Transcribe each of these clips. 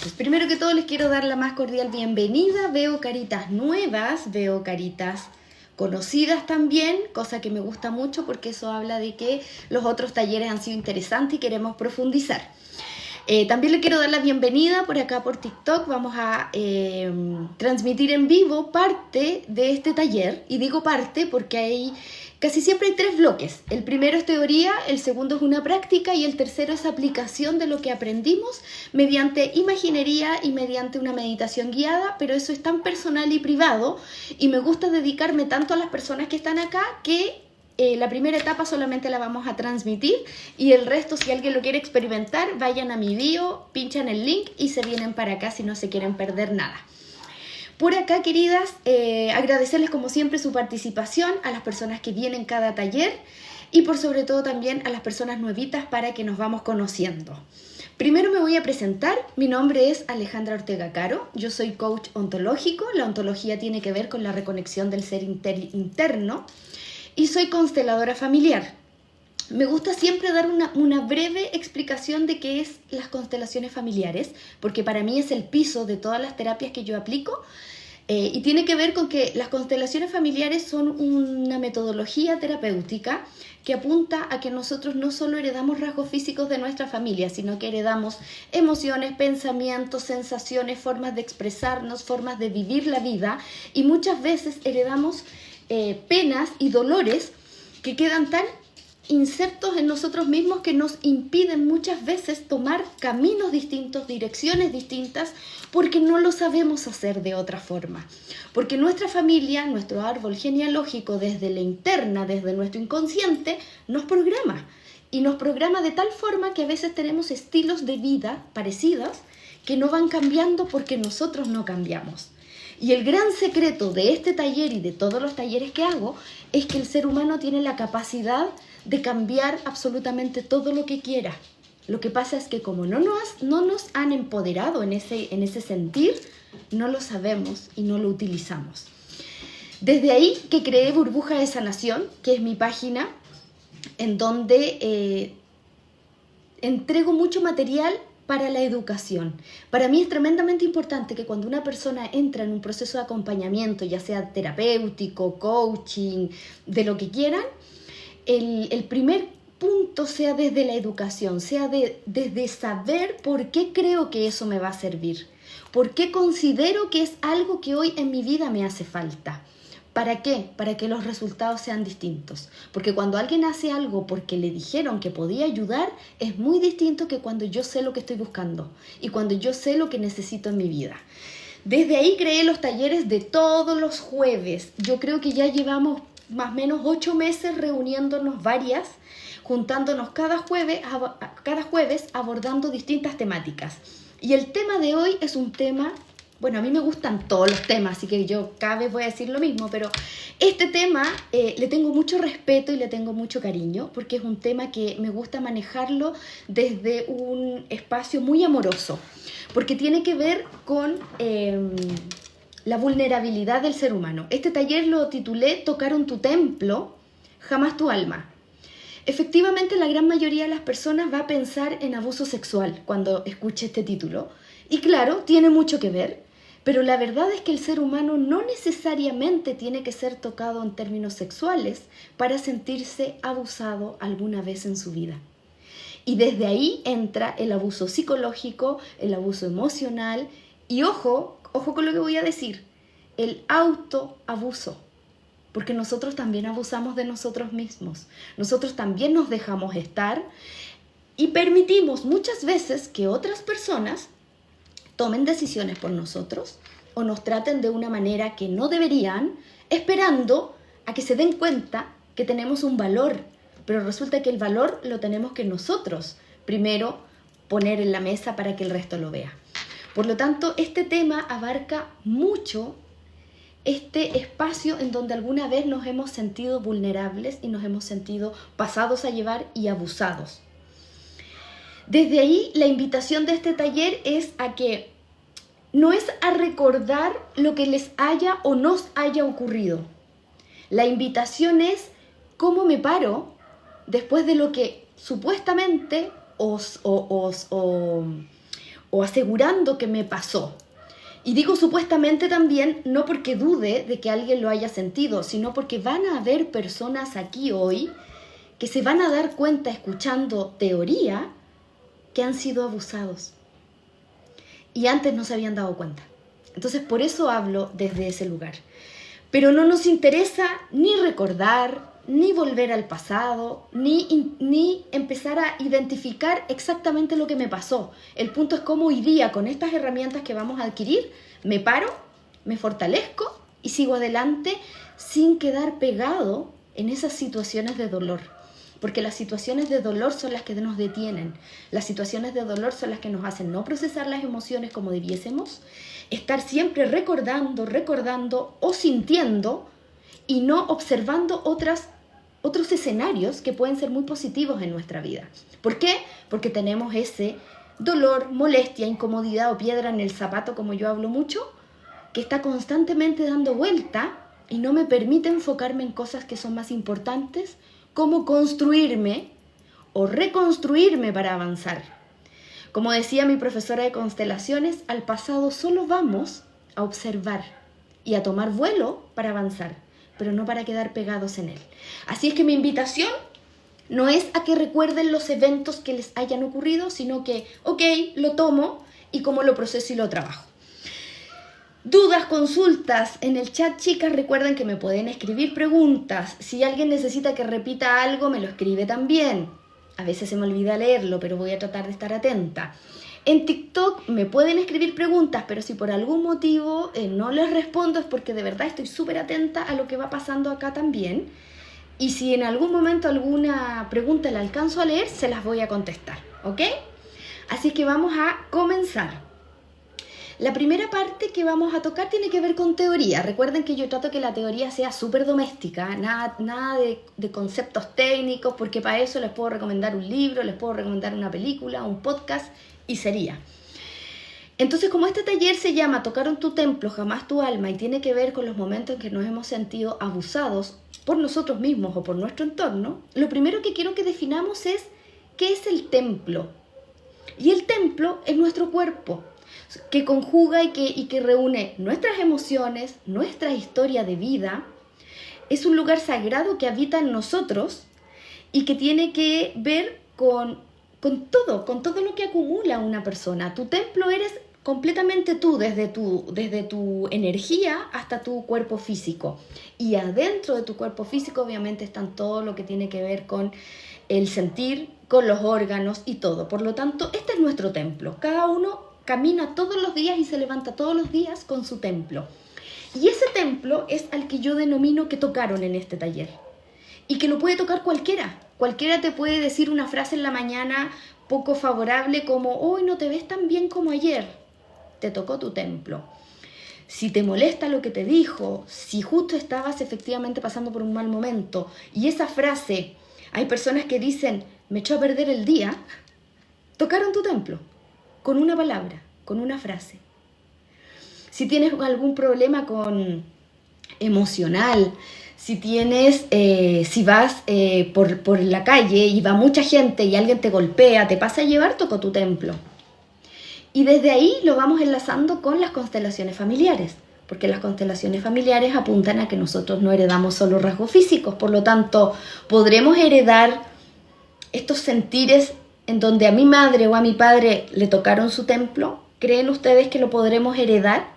Pues primero que todo les quiero dar la más cordial bienvenida. Veo caritas nuevas, veo caritas conocidas también, cosa que me gusta mucho porque eso habla de que los otros talleres han sido interesantes y queremos profundizar. También le quiero dar la bienvenida por acá por TikTok. Vamos a transmitir en vivo parte de este taller. Y digo parte porque casi siempre hay 3 bloques. El primero es teoría, el segundo es una práctica y el tercero es aplicación de lo que aprendimos mediante imaginería y mediante una meditación guiada, pero eso es tan personal y privado y me gusta dedicarme tanto a las personas que están acá que la primera etapa solamente la vamos a transmitir y el resto, si alguien lo quiere experimentar, vayan a mi bio, pinchan el link y se vienen para acá si no se quieren perder nada. Por acá, queridas, agradecerles como siempre su participación a las personas que vienen cada taller y por sobre todo también a las personas nuevitas para que nos vamos conociendo. Primero me voy a presentar, mi nombre es Alejandra Ortega Caro, yo soy coach ontológico, la ontología tiene que ver con la reconexión del ser interno y soy consteladora familiar. Me gusta siempre dar una breve explicación de qué es las constelaciones familiares, porque para mí es el piso de todas las terapias que yo aplico y tiene que ver con que las constelaciones familiares son una metodología terapéutica que apunta a que nosotros no solo heredamos rasgos físicos de nuestra familia, sino que heredamos emociones, pensamientos, sensaciones, formas de expresarnos, formas de vivir la vida y muchas veces heredamos penas y dolores que quedan tan insertos en nosotros mismos que nos impiden muchas veces tomar caminos distintos, direcciones distintas, porque no lo sabemos hacer de otra forma. Porque nuestra familia, nuestro árbol genealógico desde la interna, desde nuestro inconsciente, nos programa. Y nos programa de tal forma que a veces tenemos estilos de vida parecidos que no van cambiando porque nosotros no cambiamos. Y el gran secreto de este taller y de todos los talleres que hago es que el ser humano tiene la capacidad de cambiar absolutamente todo lo que quiera. Lo que pasa es que como no nos han empoderado en ese sentir, no lo sabemos y no lo utilizamos. Desde ahí que creé Burbuja de Sanación, que es mi página, en donde entrego mucho material para la educación. Para mí es tremendamente importante que cuando una persona entra en un proceso de acompañamiento, ya sea terapéutico, coaching, de lo que quieran, el primer punto sea desde la educación, sea desde saber por qué creo que eso me va a servir, por qué considero que es algo que hoy en mi vida me hace falta. ¿Para qué? Para que los resultados sean distintos. Porque cuando alguien hace algo porque le dijeron que podía ayudar, es muy distinto que cuando yo sé lo que estoy buscando y cuando yo sé lo que necesito en mi vida. Desde ahí creé los talleres de todos los jueves. Yo creo que ya llevamos más o menos 8 meses reuniéndonos varias, juntándonos cada jueves abordando distintas temáticas. Y el tema de hoy es un tema... Bueno, a mí me gustan todos los temas, así que yo cada vez voy a decir lo mismo, pero este tema le tengo mucho respeto y le tengo mucho cariño, porque es un tema que me gusta manejarlo desde un espacio muy amoroso, porque tiene que ver con la vulnerabilidad del ser humano. Este taller lo titulé Tocaron tu templo, jamás tu alma. Efectivamente, la gran mayoría de las personas va a pensar en abuso sexual cuando escuche este título, y claro, tiene mucho que ver. Pero la verdad es que el ser humano no necesariamente tiene que ser tocado en términos sexuales para sentirse abusado alguna vez en su vida. Y desde ahí entra el abuso psicológico, el abuso emocional y ojo con lo que voy a decir, el autoabuso. Porque nosotros también abusamos de nosotros mismos. Nosotros también nos dejamos estar y permitimos muchas veces que otras personas tomen decisiones por nosotros o nos traten de una manera que no deberían, esperando a que se den cuenta que tenemos un valor, pero resulta que el valor lo tenemos que nosotros primero poner en la mesa para que el resto lo vea. Por lo tanto, este tema abarca mucho este espacio en donde alguna vez nos hemos sentido vulnerables y nos hemos sentido pasados a llevar y abusados. Desde ahí, la invitación de este taller es a que no es a recordar lo que les haya o nos haya ocurrido. La invitación es cómo me paro después de lo que supuestamente o asegurando que me pasó. Y digo supuestamente también, no porque dude de que alguien lo haya sentido, sino porque van a haber personas aquí hoy que se van a dar cuenta escuchando teoría que han sido abusados y antes no se habían dado cuenta. Entonces por eso hablo desde ese lugar. Pero no nos interesa ni recordar, ni volver al pasado, ni empezar a identificar exactamente lo que me pasó. El punto es cómo hoy día, con estas herramientas que vamos a adquirir, me paro, me fortalezco y sigo adelante sin quedar pegado en esas situaciones de dolor. Porque las situaciones de dolor son las que nos detienen. Las situaciones de dolor son las que nos hacen no procesar las emociones como debiésemos, estar siempre recordando o sintiendo y no observando otros escenarios que pueden ser muy positivos en nuestra vida. ¿Por qué? Porque tenemos ese dolor, molestia, incomodidad o piedra en el zapato, como yo hablo mucho, que está constantemente dando vuelta y no me permite enfocarme en cosas que son más importantes, como construirme o reconstruirme para avanzar. Como decía mi profesora de constelaciones, al pasado solo vamos a observar y a tomar vuelo para avanzar, pero no para quedar pegados en él. Así es que mi invitación no es a que recuerden los eventos que les hayan ocurrido, sino que, ok, lo tomo y cómo lo proceso y lo trabajo. Dudas, consultas en el chat, chicas, recuerden que me pueden escribir preguntas. Si alguien necesita que repita algo, me lo escribe también. A veces se me olvida leerlo, pero voy a tratar de estar atenta. En TikTok me pueden escribir preguntas, pero si por algún motivo no les respondo es porque de verdad estoy súper atenta a lo que va pasando acá también. Y si en algún momento alguna pregunta la alcanzo a leer, se las voy a contestar, ¿ok? Así que vamos a comenzar. La primera parte que vamos a tocar tiene que ver con teoría. Recuerden que yo trato que la teoría sea súper doméstica, nada de conceptos técnicos, porque para eso les puedo recomendar un libro, les puedo recomendar una película, un podcast, y sería. Entonces, como este taller se llama Tocaron tu templo, jamás tu alma, y tiene que ver con los momentos en que nos hemos sentido abusados por nosotros mismos o por nuestro entorno, lo primero que quiero que definamos es ¿qué es el templo? Y el templo es nuestro cuerpo, que conjuga y que reúne nuestras emociones, nuestra historia de vida. Es un lugar sagrado que habita en nosotros y que tiene que ver con todo lo que acumula una persona. Tu templo eres completamente tú, desde tu energía hasta tu cuerpo físico. Y adentro de tu cuerpo físico obviamente están todo lo que tiene que ver con el sentir, con los órganos y todo. Por lo tanto, este es nuestro templo. Cada uno camina todos los días y se levanta todos los días con su templo. Y ese templo es al que yo denomino que tocaron en este taller. Y que lo puede tocar cualquiera. Cualquiera te puede decir una frase en la mañana poco favorable como hoy no te ves tan bien como ayer. Te tocó tu templo. Si te molesta lo que te dijo, si justo estabas efectivamente pasando por un mal momento y esa frase, hay personas que dicen, me echó a perder el día, tocaron tu templo. Con una palabra, con una frase. Si tienes algún problema emocional, si vas por la calle y va mucha gente y alguien te golpea, te pasa a llevar, tocó tu templo. Y desde ahí lo vamos enlazando con las constelaciones familiares, porque las constelaciones familiares apuntan a que nosotros no heredamos solo rasgos físicos, por lo tanto, podremos heredar estos sentires en donde a mi madre o a mi padre le tocaron su templo. ¿Creen ustedes que lo podremos heredar?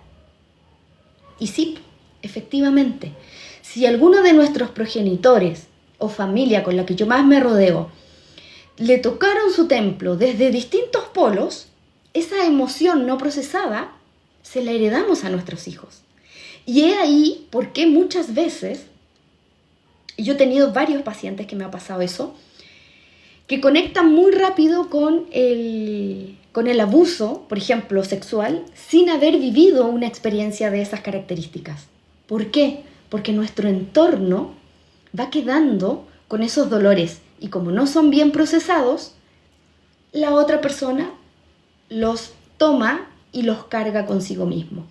Y sí, efectivamente, si alguno de nuestros progenitores o familia con la que yo más me rodeo le tocaron su templo desde distintos polos, esa emoción no procesada se la heredamos a nuestros hijos. Y he ahí por qué muchas veces, y yo he tenido varios pacientes que me ha pasado eso, que conectan muy rápido con el abuso, por ejemplo, sexual, sin haber vivido una experiencia de esas características. ¿Por qué? Porque nuestro entorno va quedando con esos dolores y como no son bien procesados, la otra persona los toma y los carga consigo mismo.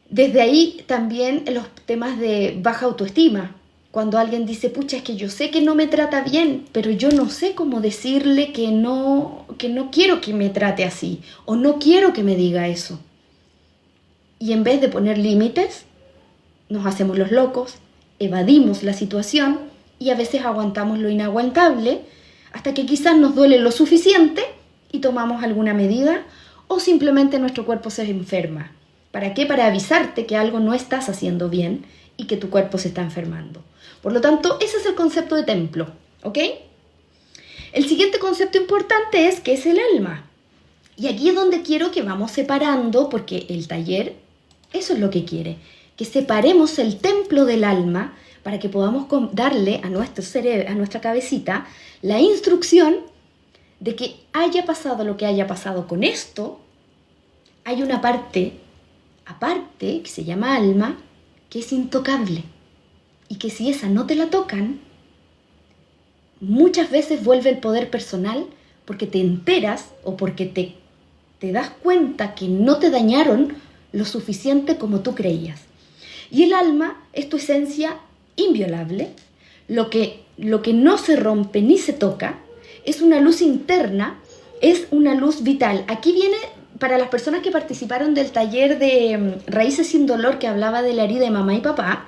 Desde ahí también los temas de baja autoestima Cuando alguien dice, pucha, es que yo sé que no me trata bien, pero yo no sé cómo decirle que no quiero que me trate así, o no quiero que me diga eso. Y en vez de poner límites, nos hacemos los locos, evadimos la situación y a veces aguantamos lo inaguantable hasta que quizás nos duele lo suficiente y tomamos alguna medida o simplemente nuestro cuerpo se enferma. ¿Para qué? Para avisarte que algo no estás haciendo bien y que tu cuerpo se está enfermando. Por lo tanto, ese es el concepto de templo, ¿ok? El siguiente concepto importante es que es el alma. Y aquí es donde quiero que vamos separando, porque el taller, eso es lo que quiere, que separemos el templo del alma para que podamos darle a nuestro cerebro, a nuestra cabecita, la instrucción de que haya pasado lo que haya pasado con esto, hay una parte aparte que se llama alma, que es intocable. Y que si esa no te la tocan, muchas veces vuelve el poder personal porque te enteras o porque te das cuenta que no te dañaron lo suficiente como tú creías. Y el alma es tu esencia inviolable, lo que no se rompe ni se toca, es una luz interna, es una luz vital. Aquí viene, para las personas que participaron del taller de Raíces sin Dolor, que hablaba de la herida de mamá y papá,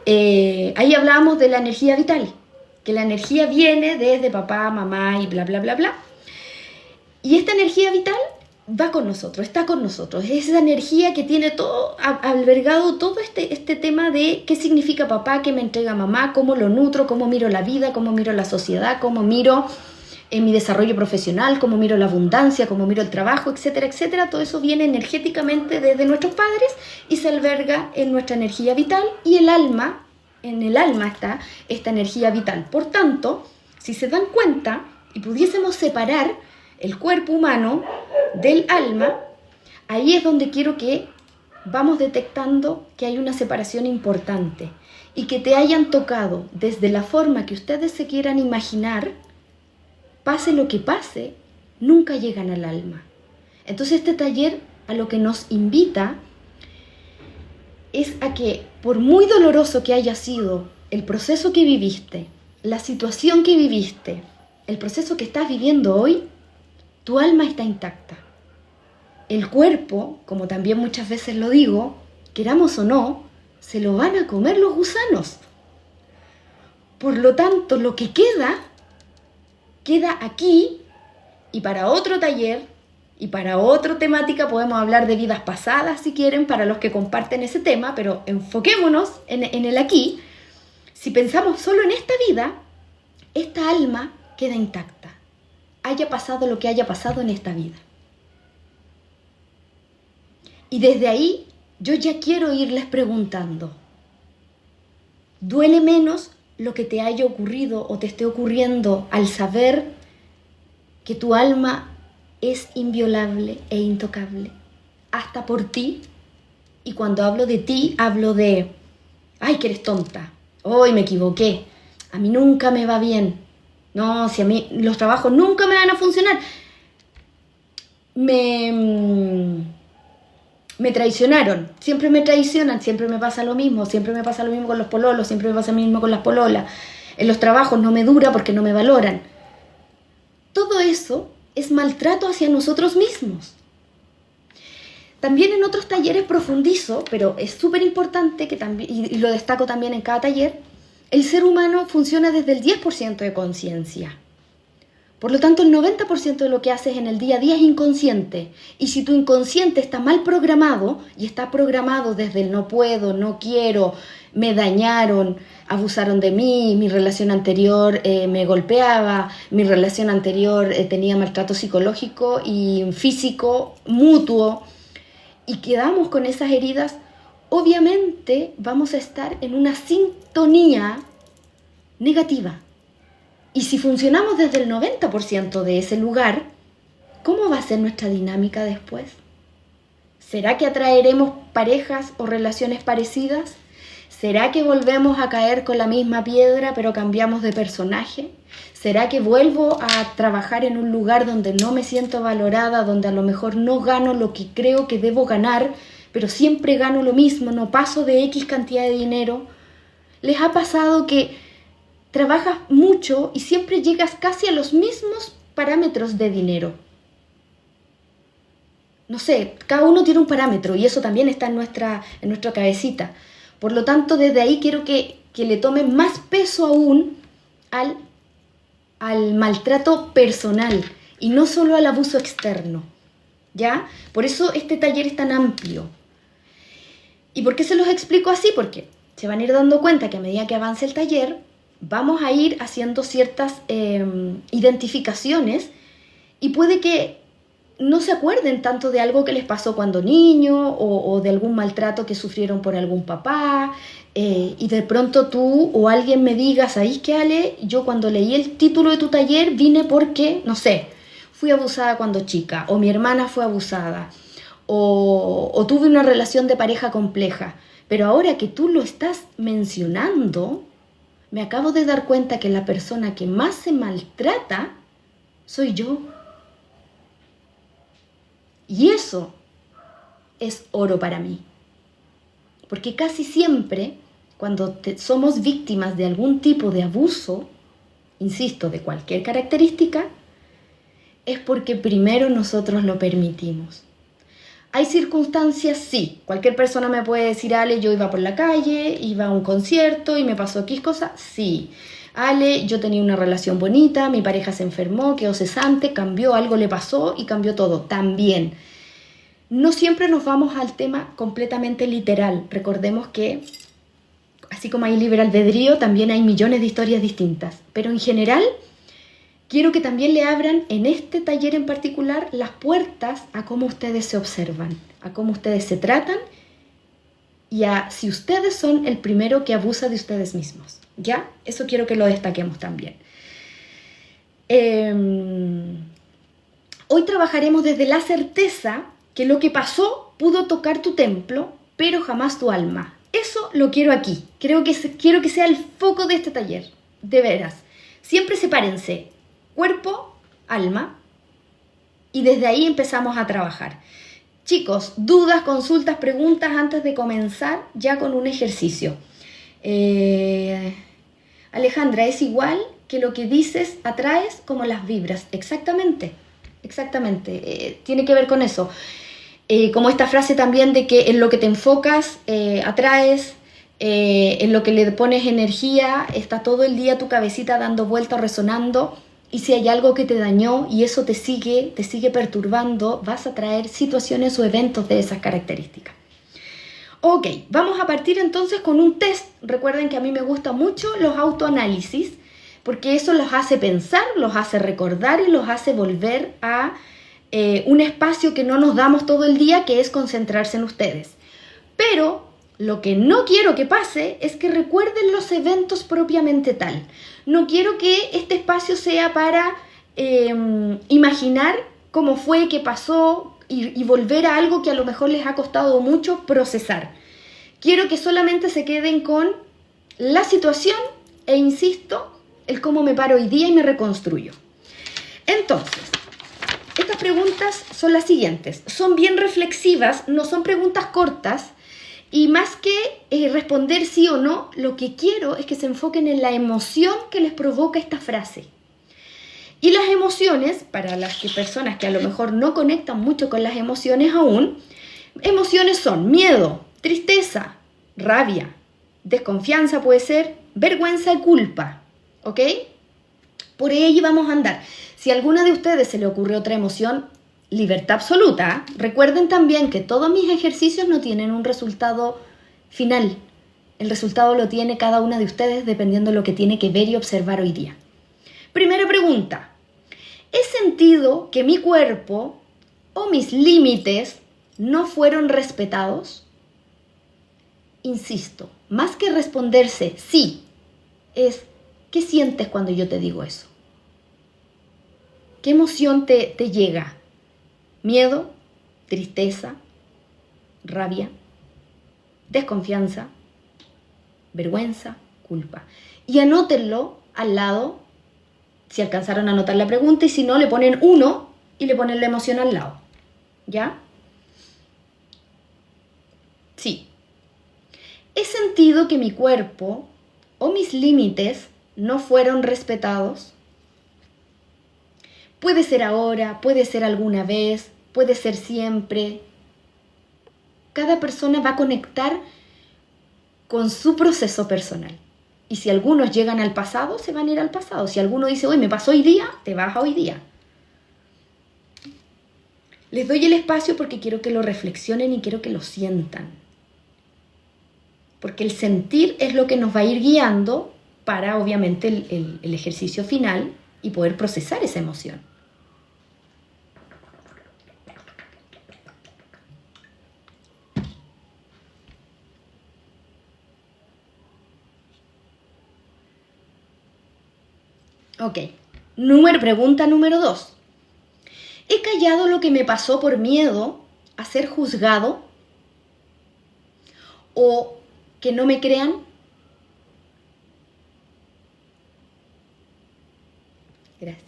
ahí hablábamos de la energía vital, que la energía viene desde papá, mamá y bla, bla, bla, bla. Y esta energía vital va con nosotros, está con nosotros. Es esa energía que tiene todo, albergado todo este tema de qué significa papá, qué me entrega mamá, cómo lo nutro, cómo miro la vida, cómo miro la sociedad, cómo miro mi desarrollo profesional, cómo miro la abundancia, cómo miro el trabajo, etcétera, etcétera. Todo eso viene energéticamente desde nuestros padres y se alberga en nuestra energía vital, y el alma, en el alma está esta energía vital. Por tanto, si se dan cuenta y pudiésemos separar el cuerpo humano del alma, ahí es donde quiero que vamos detectando que hay una separación importante y que te hayan tocado desde la forma que ustedes se quieran imaginar. Pase lo que pase, nunca llegan al alma. Entonces este taller a lo que nos invita es a que, por muy doloroso que haya sido el proceso que viviste, la situación que viviste, el proceso que estás viviendo hoy, tu alma está intacta. El cuerpo, como también muchas veces lo digo, queramos o no, se lo van a comer los gusanos. Por lo tanto, lo que queda aquí, y para otro taller y para otra temática podemos hablar de vidas pasadas si quieren, para los que comparten ese tema, pero enfoquémonos en el aquí. Si pensamos solo en esta vida, esta alma queda intacta, haya pasado lo que haya pasado en esta vida. Y desde ahí yo ya quiero irles preguntando, ¿duele menos lo que te haya ocurrido o te esté ocurriendo al saber que tu alma es inviolable e intocable, hasta por ti? Y cuando hablo de ti, hablo de, ay, que eres tonta, hoy me equivoqué, a mí nunca me va bien, no, si a mí los trabajos nunca me van a funcionar, me traicionaron, siempre me traicionan, siempre me pasa lo mismo, siempre me pasa lo mismo con los pololos, siempre me pasa lo mismo con las pololas, en los trabajos no me dura porque no me valoran. Todo eso es maltrato hacia nosotros mismos. También en otros talleres profundizo, pero es súper importante que también, y lo destaco también en cada taller, el ser humano funciona desde el 10% de conciencia. Por lo tanto, el 90% de lo que haces en el día a día es inconsciente. Y si tu inconsciente está mal programado, y está programado desde el no puedo, no quiero, me dañaron, abusaron de mí, mi relación anterior me golpeaba, mi relación anterior tenía maltrato psicológico y físico mutuo, y quedamos con esas heridas, obviamente vamos a estar en una sintonía negativa. Y si funcionamos desde el 90% de ese lugar, ¿cómo va a ser nuestra dinámica después? ¿Será que atraeremos parejas o relaciones parecidas? ¿Será que volvemos a caer con la misma piedra pero cambiamos de personaje? ¿Será que vuelvo a trabajar en un lugar donde no me siento valorada, donde a lo mejor no gano lo que creo que debo ganar, pero siempre gano lo mismo, no paso de X cantidad de dinero? ¿Les ha pasado que trabajas mucho y siempre llegas casi a los mismos parámetros de dinero? No sé, cada uno tiene un parámetro y eso también está en nuestra cabecita. Por lo tanto, desde ahí quiero que le tomen más peso aún al maltrato personal y no solo al abuso externo, ¿ya? Por eso este taller es tan amplio. ¿Y por qué se los explico así? Porque se van a ir dando cuenta que a medida que avance el taller, vamos a ir haciendo ciertas identificaciones y puede que no se acuerden tanto de algo que les pasó cuando niño o de algún maltrato que sufrieron por algún papá y de pronto tú o alguien me diga, ¿sabéis qué, Ale? Yo cuando leí el título de tu taller vine porque, no sé, fui abusada cuando chica o mi hermana fue abusada o tuve una relación de pareja compleja. Pero ahora que tú lo estás mencionando, me acabo de dar cuenta que la persona que más se maltrata soy yo. Y eso es oro para mí. Porque casi siempre, cuando somos víctimas de algún tipo de abuso, insisto, de cualquier característica, es porque primero nosotros lo permitimos. Hay circunstancias, sí. Cualquier persona me puede decir, Ale, yo iba por la calle, iba a un concierto y me pasó X cosa. Sí. Ale, yo tenía una relación bonita, mi pareja se enfermó, quedó cesante, cambió, algo le pasó y cambió todo. También. No siempre nos vamos al tema completamente literal. Recordemos que, así como hay libre albedrío, también hay millones de historias distintas. Pero en general, quiero que también le abran en este taller en particular las puertas a cómo ustedes se observan, a cómo ustedes se tratan y a si ustedes son el primero que abusa de ustedes mismos. ¿Ya? Eso quiero que lo destaquemos también. Hoy trabajaremos desde la certeza que lo que pasó pudo tocar tu templo, pero jamás tu alma. Eso lo quiero aquí. Quiero que sea el foco de este taller. De veras. Siempre sepárense. Cuerpo, alma, y desde ahí empezamos a trabajar. Chicos, dudas, consultas, preguntas antes de comenzar ya con un ejercicio. Alejandra, ¿es igual que lo que dices atraes como las vibras? Exactamente, exactamente. Tiene que ver con eso. Como esta frase también de que en lo que te enfocas atraes, en lo que le pones energía, está todo el día tu cabecita dando vueltas, resonando. Y si hay algo que te dañó y eso te sigue perturbando, vas a traer situaciones o eventos de esas características. Ok, vamos a partir entonces con un test. Recuerden que a mí me gustan mucho los autoanálisis, porque eso los hace pensar, los hace recordar y los hace volver a un espacio que no nos damos todo el día, que es concentrarse en ustedes. Pero lo que no quiero que pase es que recuerden los eventos propiamente tal. No quiero que este espacio sea para imaginar cómo fue, qué pasó y volver a algo que a lo mejor les ha costado mucho procesar. Quiero que solamente se queden con la situación e insisto, el cómo me paro hoy día y me reconstruyo. Entonces, estas preguntas son las siguientes. Son bien reflexivas, no son preguntas cortas. Y más que responder sí o no, lo que quiero es que se enfoquen en la emoción que les provoca esta frase. Y las emociones, para las personas que a lo mejor no conectan mucho con las emociones aún, emociones son miedo, tristeza, rabia, desconfianza puede ser, vergüenza y culpa. ¿Ok? Por ahí vamos a andar. Si a alguna de ustedes se le ocurre otra emoción, libertad absoluta. Recuerden también que todos mis ejercicios no tienen un resultado final. El resultado lo tiene cada una de ustedes dependiendo de lo que tiene que ver y observar hoy día. Primera pregunta. ¿He sentido que mi cuerpo o mis límites no fueron respetados? Insisto, más que responderse sí, es ¿qué sientes cuando yo te digo eso? ¿Qué emoción te llega? Miedo, tristeza, rabia, desconfianza, vergüenza, culpa. Y anótenlo al lado, si alcanzaron a anotar la pregunta, y si no, le ponen 1 y le ponen la emoción al lado. ¿Ya? Sí. He sentido que mi cuerpo o mis límites no fueron respetados. Puede ser ahora, puede ser alguna vez, puede ser siempre. Cada persona va a conectar con su proceso personal. Y si algunos llegan al pasado, se van a ir al pasado. Si alguno dice, hoy me pasó hoy día, te vas a hoy día. Les doy el espacio porque quiero que lo reflexionen y quiero que lo sientan. Porque el sentir es lo que nos va a ir guiando para, obviamente, el ejercicio final y poder procesar esa emoción. Ok, pregunta número 2. ¿He callado lo que me pasó por miedo a ser juzgado o que no me crean? Gracias.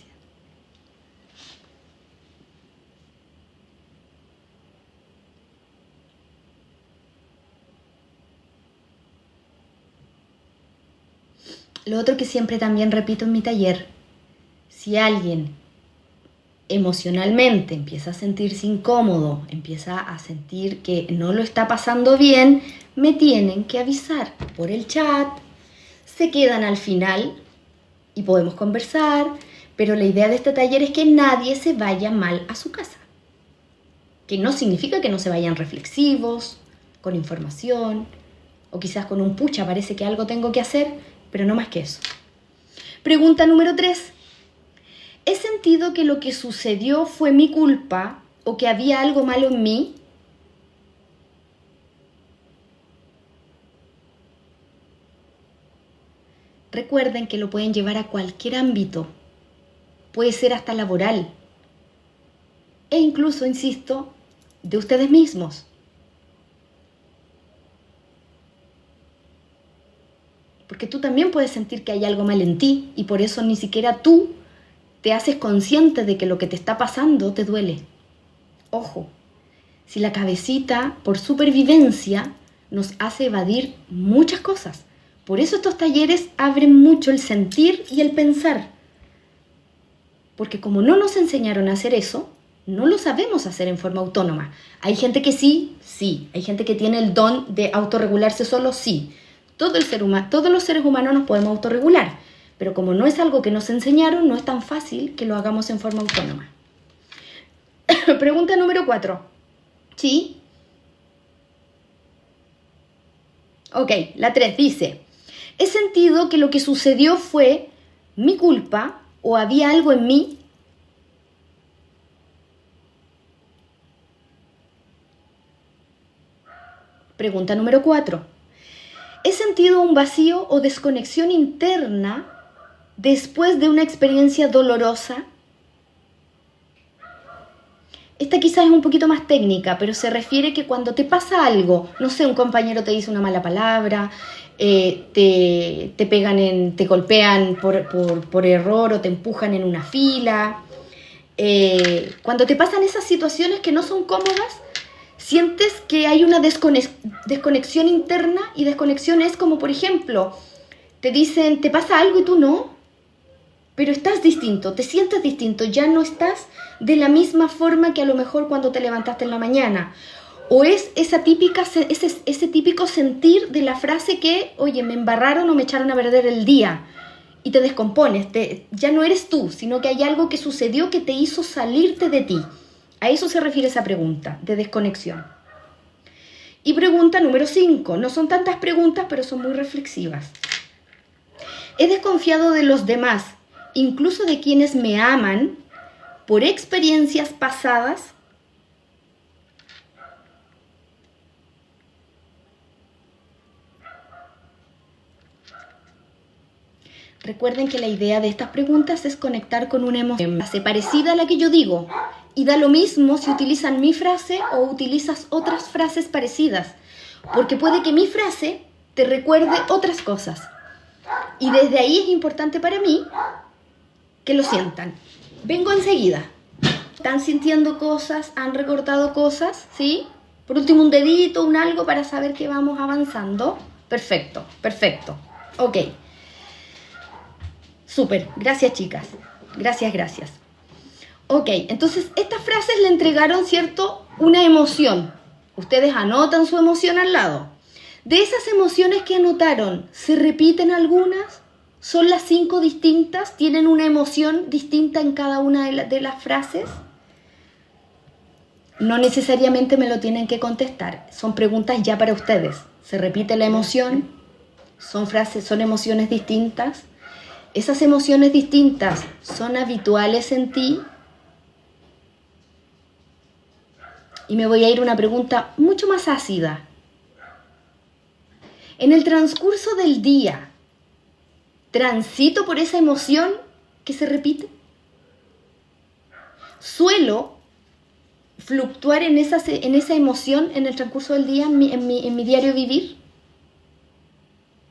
Lo otro que siempre también repito en mi taller, si alguien emocionalmente empieza a sentirse incómodo, empieza a sentir que no lo está pasando bien, me tienen que avisar por el chat, se quedan al final y podemos conversar, pero la idea de este taller es que nadie se vaya mal a su casa. Que no significa que no se vayan reflexivos, con información, o quizás con un pucha, parece que algo tengo que hacer, pero no más que eso. Pregunta número 3. ¿He sentido que lo que sucedió fue mi culpa o que había algo malo en mí? Recuerden que lo pueden llevar a cualquier ámbito. Puede ser hasta laboral. E incluso, insisto, de ustedes mismos. Porque tú también puedes sentir que hay algo mal en ti y por eso ni siquiera tú te haces consciente de que lo que te está pasando te duele. Ojo, si la cabecita, por supervivencia, nos hace evadir muchas cosas. Por eso estos talleres abren mucho el sentir y el pensar. Porque como no nos enseñaron a hacer eso, no lo sabemos hacer en forma autónoma. Hay gente que sí. Hay gente que tiene el don de autorregularse solo, sí. Todos los seres humanos nos podemos autorregular, pero como no es algo que nos enseñaron, no es tan fácil que lo hagamos en forma autónoma. Pregunta número 4. ¿Sí? Ok, la 3 dice, ¿he sentido que lo que sucedió fue mi culpa o había algo en mí? Pregunta número 4. ¿He sentido un vacío o desconexión interna después de una experiencia dolorosa? Esta quizás es un poquito más técnica, pero se refiere que cuando te pasa algo, no sé, un compañero te dice una mala palabra, te pegan, te golpean por error o te empujan en una fila. Cuando te pasan esas situaciones que no son cómodas, sientes que hay una desconexión interna, y desconexión es como, por ejemplo, te dicen, te pasa algo y tú no, pero estás distinto, te sientes distinto, ya no estás de la misma forma que a lo mejor cuando te levantaste en la mañana. O es ese típico sentir de la frase que, oye, me embarraron o me echaron a perder el día, y te descompones, ya no eres tú, sino que hay algo que sucedió que te hizo salirte de ti. A eso se refiere esa pregunta, de desconexión. Y pregunta número 5. No son tantas preguntas, pero son muy reflexivas. He desconfiado de los demás, incluso de quienes me aman, por experiencias pasadas. Recuerden que la idea de estas preguntas es conectar con una emoción parecida a la que yo digo. Y da lo mismo si utilizan mi frase o utilizas otras frases parecidas, porque puede que mi frase te recuerde otras cosas. Y desde ahí es importante para mí que lo sientan. Vengo enseguida. ¿Están sintiendo cosas? ¿Han recordado cosas? ¿Sí? Por último, un dedito, un algo para saber que vamos avanzando. Perfecto, perfecto. Ok. Súper. Gracias, chicas. Gracias, gracias. Ok, entonces estas frases le entregaron, ¿cierto?, una emoción. Ustedes anotan su emoción al lado. De esas emociones que anotaron, ¿se repiten algunas? ¿Son las 5 distintas? ¿Tienen una emoción distinta en cada una de las frases? No necesariamente me lo tienen que contestar. Son preguntas ya para ustedes. ¿Se repite la emoción? ¿Son frases, son emociones distintas? ¿Esas emociones distintas son habituales en ti? Y me voy a ir a una pregunta mucho más ácida. En el transcurso del día, ¿transito por esa emoción que se repite? ¿Suelo fluctuar en esa emoción en el transcurso del día, en mi diario vivir?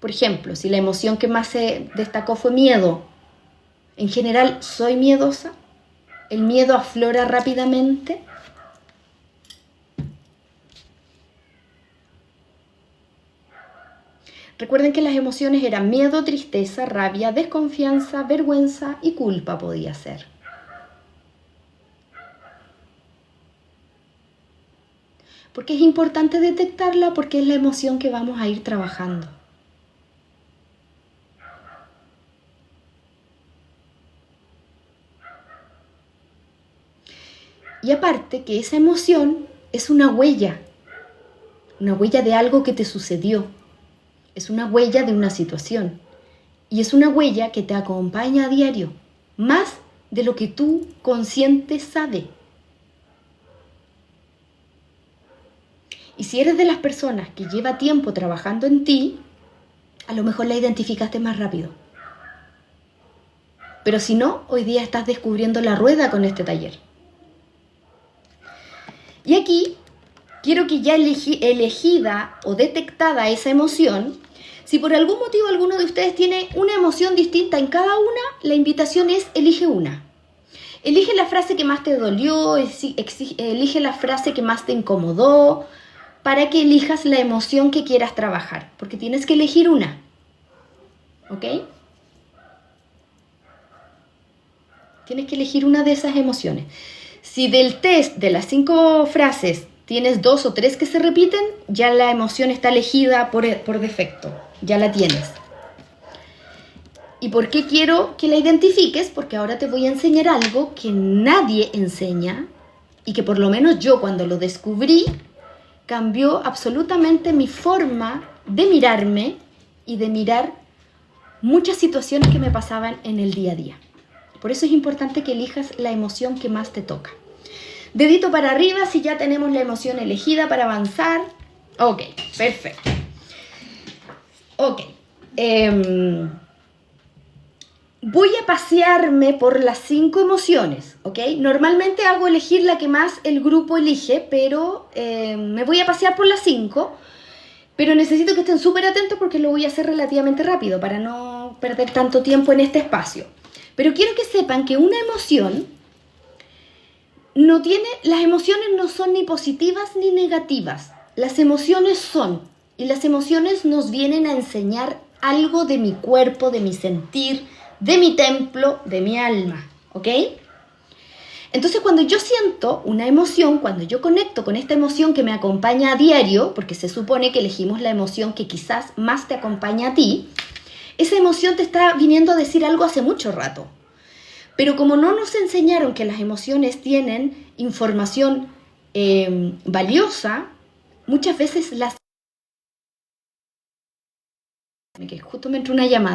Por ejemplo, si la emoción que más se destacó fue miedo, en general, ¿soy miedosa? ¿El miedo aflora rápidamente? Recuerden que las emociones eran miedo, tristeza, rabia, desconfianza, vergüenza y culpa podía ser. Porque es importante detectarla porque es la emoción que vamos a ir trabajando. Y aparte que esa emoción es una huella de algo que te sucedió. Es una huella de una situación y es una huella que te acompaña a diario, más de lo que tú consciente sabes. Y si eres de las personas que lleva tiempo trabajando en ti, a lo mejor la identificaste más rápido. Pero si no, hoy día estás descubriendo la rueda con este taller. Y aquí quiero que ya elegida o detectada esa emoción, si por algún motivo alguno de ustedes tiene una emoción distinta en cada una, la invitación es elige una. Elige la frase que más te dolió, elige la frase que más te incomodó, para que elijas la emoción que quieras trabajar, porque tienes que elegir una. ¿Ok? Tienes que elegir una de esas emociones. Si del test de las 5 frases tienes 2 o 3 que se repiten, ya la emoción está elegida por defecto. Ya la tienes. ¿Y por qué quiero que la identifiques? Porque ahora te voy a enseñar algo que nadie enseña y que por lo menos yo cuando lo descubrí cambió absolutamente mi forma de mirarme y de mirar muchas situaciones que me pasaban en el día a día. Por eso es importante que elijas la emoción que más te toca. Dedito para arriba si ya tenemos la emoción elegida para avanzar. Ok, perfecto. Ok. Voy a pasearme por las 5 emociones, ¿ok? Normalmente hago elegir la que más el grupo elige, pero me voy a pasear por las 5, pero necesito que estén súper atentos porque lo voy a hacer relativamente rápido para no perder tanto tiempo en este espacio. Pero quiero que sepan que una emoción las emociones no son ni positivas ni negativas. Las emociones son, y las emociones nos vienen a enseñar algo de mi cuerpo, de mi sentir, de mi templo, de mi alma, ¿ok? Entonces cuando yo siento una emoción, cuando yo conecto con esta emoción que me acompaña a diario, porque se supone que elegimos la emoción que quizás más te acompaña a ti, esa emoción te está viniendo a decir algo hace mucho rato. Pero como no nos enseñaron que las emociones tienen información valiosa, muchas veces justo me entró una llamada.